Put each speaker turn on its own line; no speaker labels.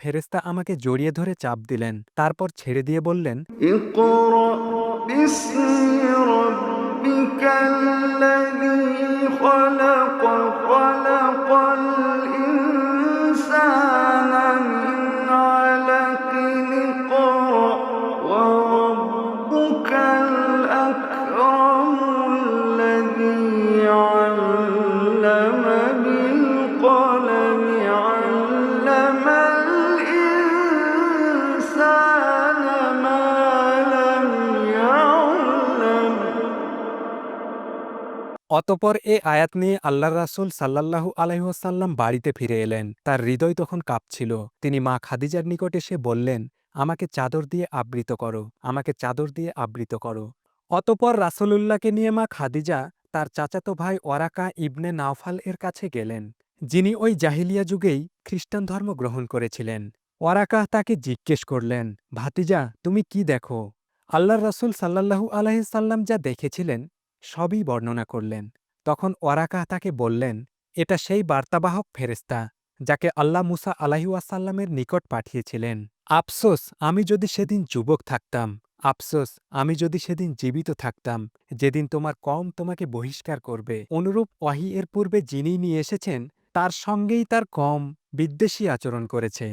ফেরেশতা আমাকে জড়িয়ে ধরে চাপ দিলেন। তারপর ছেড়ে দিয়ে বললেন,
اقرأ باسم ربك الذي خلق خلق الإنسان من علق اقرأ وربك الأكرم الذي علم بالقلم علم الإنسان ما لم يعلم।
অতঃপর এ আয়াত নিয়ে আল্লাহর রাসূল সাল্লাল্লাহু আলাইহি ওয়াসাল্লাম বাড়িতে ফিরে এলেন। তার হৃদয় তখন কাঁপছিল। তিনি মা খাদিজার নিকট এসে বললেন, আমাকে চাদর দিয়ে আবৃত করো, আমাকে চাদর দিয়ে আবৃত করো। অতঃপর রাসূলুল্লাহকে নিয়ে মা খাদিজা তার চাচাতো ভাই ওয়ারাকা ইবনে নাওফাল এর কাছে গেলেন, যিনি ওই জাহিলিয়া যুগেই খ্রিস্টান ধর্ম গ্রহণ করেছিলেন। ওয়ারাকা তাকে জিজ্ঞেস করলেন, ভাতিজা, তুমি কি দেখো? আল্লাহর রাসূল সাল্লাল্লাহু আলাইহি সাল্লাম যা দেখেছিলেন সবই বর্ণনা করলেন। তখন ওয়ারাকা তাকে বললেন, এটা সেই বার্তাবাহক ফেরেশতা যাকে আল্লাহ মুসা আলাইহি ওয়াসাল্লামের নিকট পাঠিয়েছিলেন। আফসোস আমি যদি সেদিন যুবক থাকতাম, আফসোস আমি যদি সেদিন জীবিত থাকতাম, যেদিন তোমার কওম তোমাকে বহিষ্কার করবে। অনুরূপ ওয়াহী এর পূর্বে যিনি নিয়ে এসেছেন তার সঙ্গেই তার কওম বিদ্বেষী আচরণ করেছে।